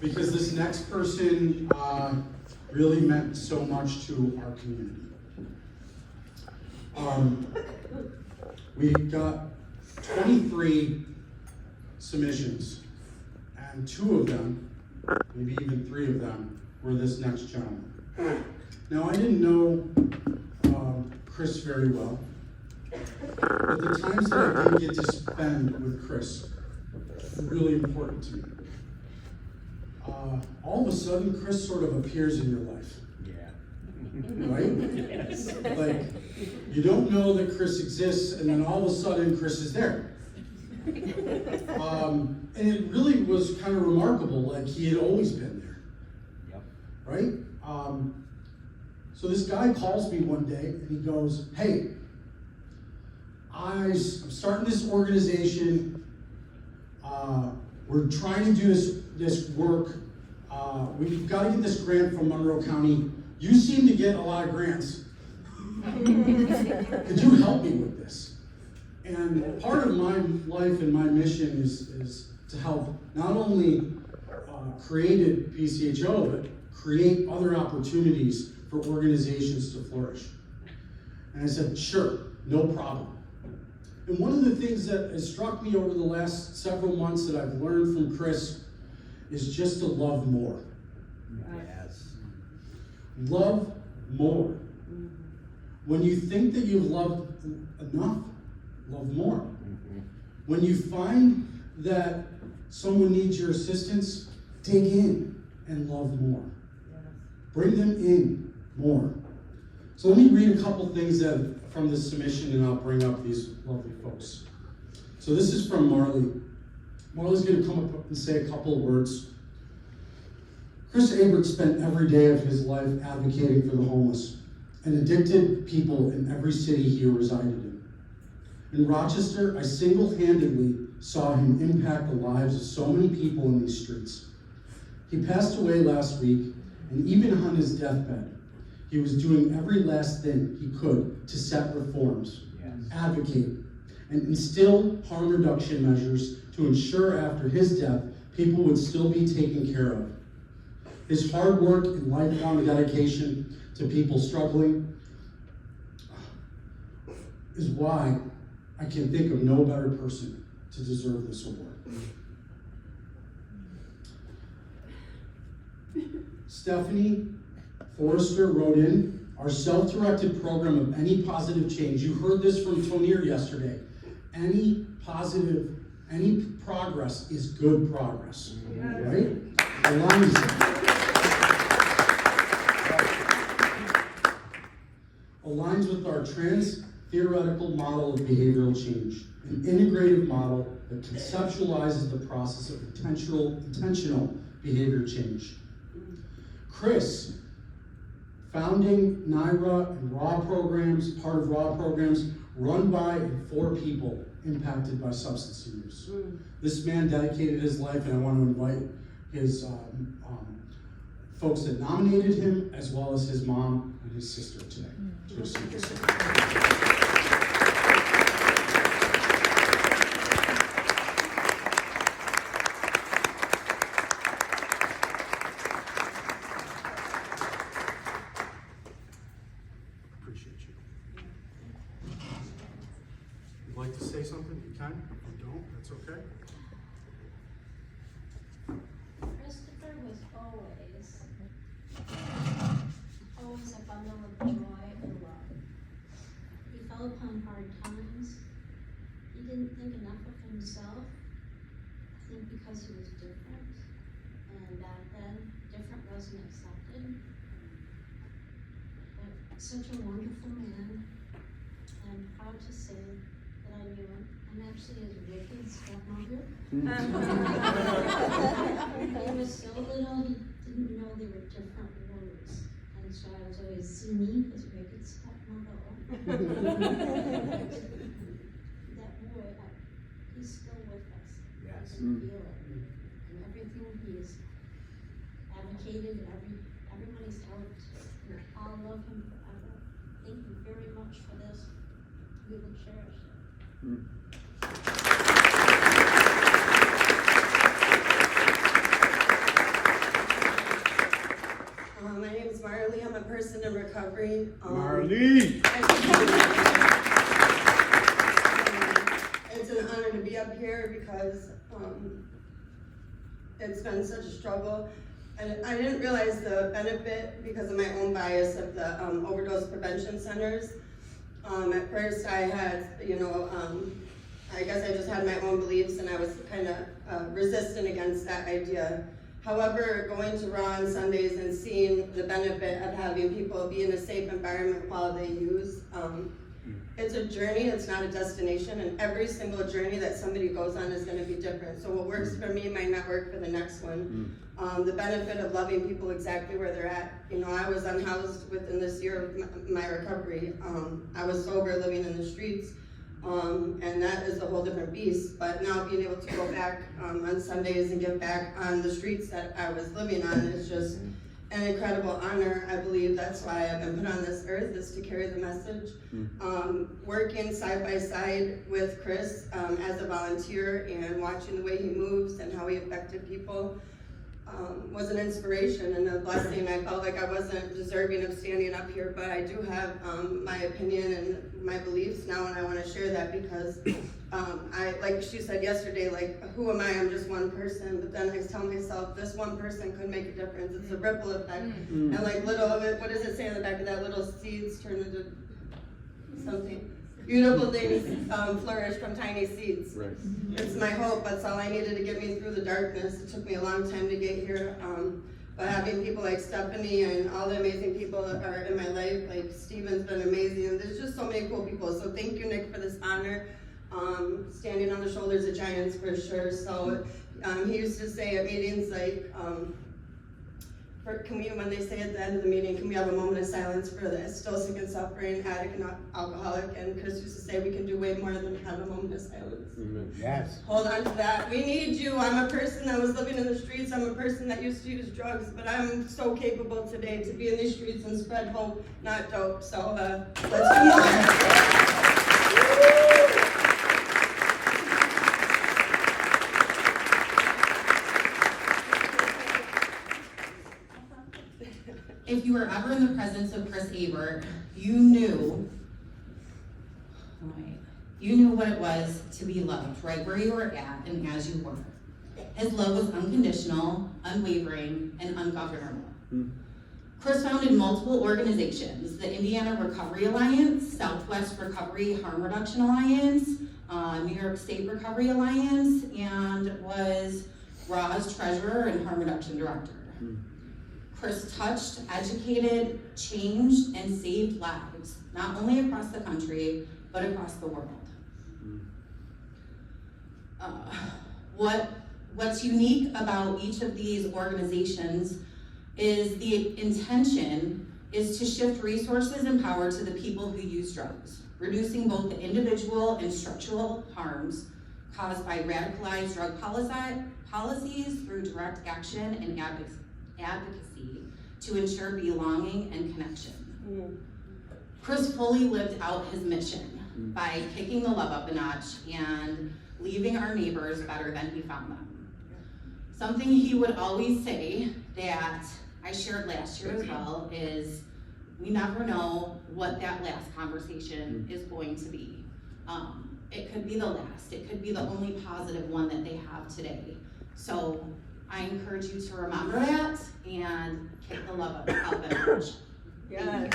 because this next person really meant so much to our community. We got 23 submissions, and 2 of them, maybe even 3 of them, were this next gentleman. Now, I didn't know Chris very well, but the times that I did get to spend with Chris were really important to me. All of a sudden, Chris sort of appears in your life. Yeah. Right? Yes. Like, you don't know that Chris exists, and then all of a sudden, Chris is there. And it really was kind of remarkable, like he had always been there. Yep. Right? So this guy calls me one day, and he goes, hey, I'm starting this organization. We're trying to do this work. We've got to get this grant from Monroe County. You seem to get a lot of grants. Could you help me with this? And part of my life and my mission is to help not only create PCHO, but create other opportunities for organizations to flourish. And I said, sure, no problem. And one of the things that has struck me over the last several months that I've learned from Chris is just to love more. Yes. Love more. When you think that you've loved enough, love more. When you find that someone needs your assistance, dig in and love more. Bring them in more. So let me read a couple things from this submission, and I'll bring up these lovely folks. So this is from Marley. Marley's going to come up and say a couple of words. Chris Eberts spent every day of his life advocating for the homeless and addicted people in every city he resided in. In Rochester, I single-handedly saw him impact the lives of so many people in these streets. He passed away last week, and even on his deathbed, he was doing every last thing he could to set reforms, advocate, and instill harm reduction measures to ensure after his death, people would still be taken care of. His hard work and lifelong dedication to people struggling is why I can think of no better person to deserve this award. Stephanie Forrester wrote in, our self-directed program of any positive change. You heard this from Tonir yesterday. Any progress is good progress, right? Aligns with our trans-theoretical model of behavioral change, an integrative model that conceptualizes the process of intentional behavior change. Chris, founding NIRA and RAW programs, part of RAW programs, run by and for people impacted by substance use. This man dedicated his life, and I want to invite his folks that nominated him, as well as his mom and his sister today to receive this award. Like to say something, you can. If you don't, that's okay. Christopher was always a bundle of joy and love. He fell upon hard times. He didn't think enough of himself, I think because he was different. And back then, different wasn't accepted. But such a wonderful man. I'm proud to say that I knew him. I'm actually his wicked stepmother. He was so little, he didn't know there were different words. And so I was always Zini, his wicked stepmother. That boy, he's still with us. Yes. I can feel it. And everything he's advocated, and everyone he's helped, and I'll love him forever. Thank you very much for this. We will cherish it. person in recovery. Marlene! It's an honor to be up here because it's been such a struggle. And I didn't realize the benefit because of my own bias of the overdose prevention centers. At first I had, I guess I just had my own beliefs and I was kind of resistant against that idea. However, going to Raw on Sundays and seeing the benefit of having people be in a safe environment while they use, it's a journey, it's not a destination, and every single journey that somebody goes on is going to be different. So what works for me might not work for the next one. The benefit of loving people exactly where they're at. I was unhoused within this year of my recovery. I was sober, living in the streets. And that is a whole different beast. But now being able to go back on Sundays and get back on the streets that I was living on is just an incredible honor. I believe that's why I've been put on this earth, is to carry the message. Working side by side with Chris as a volunteer and watching the way he moves and how he affected people was an inspiration and a blessing. I felt like I wasn't deserving of standing up here, but I do have my opinion and my beliefs now, and I want to share that because like she said yesterday, who am I? I'm just one person, but then I tell myself this one person could make a difference. It's a ripple effect. And little of it, what does it say on the back of that? Little seeds turn into something. Beautiful things flourish from tiny seeds. Right. It's my hope. That's all I needed to get me through the darkness. It took me a long time to get here. But having people like Stephanie and all the amazing people that are in my life, like Steven's been amazing. And there's just so many cool people. So thank you, Nick, for this honor. Standing on the shoulders of giants for sure. So he used to say at meetings when they say at the end of the meeting, can we have a moment of silence for the still sick and suffering addict and alcoholic? And Chris used to say we can do way more than have a moment of silence. Yes. Hold on to that. We need you. I'm a person that was living in the streets. I'm a person that used to use drugs, but I'm so capable today to be in these streets and spread hope, not dope. So let's do more. If you were ever in the presence of Chris Ebert, you knew what it was to be loved right where you were at and as you were. His love was unconditional, unwavering, and ungovernable. Chris founded multiple organizations: the Indiana Recovery Alliance, Southwest Recovery Harm Reduction Alliance, New York State Recovery Alliance, and was Raw's treasurer and harm reduction director. Chris touched, educated, changed, and saved lives, not only across the country, but across the world. What's unique about each of these organizations is the intention is to shift resources and power to the people who use drugs, reducing both the individual and structural harms caused by radicalized drug policies through direct action and advocacy to ensure belonging and connection. Chris fully lived out his mission by kicking the love up a notch and leaving our neighbors better than he found them. Something he would always say that I shared last year as well is we never know what that last conversation is going to be. It could be the last, it could be the only positive one that they have today. So I encourage you to remember that and kick the love up a notch. Yes.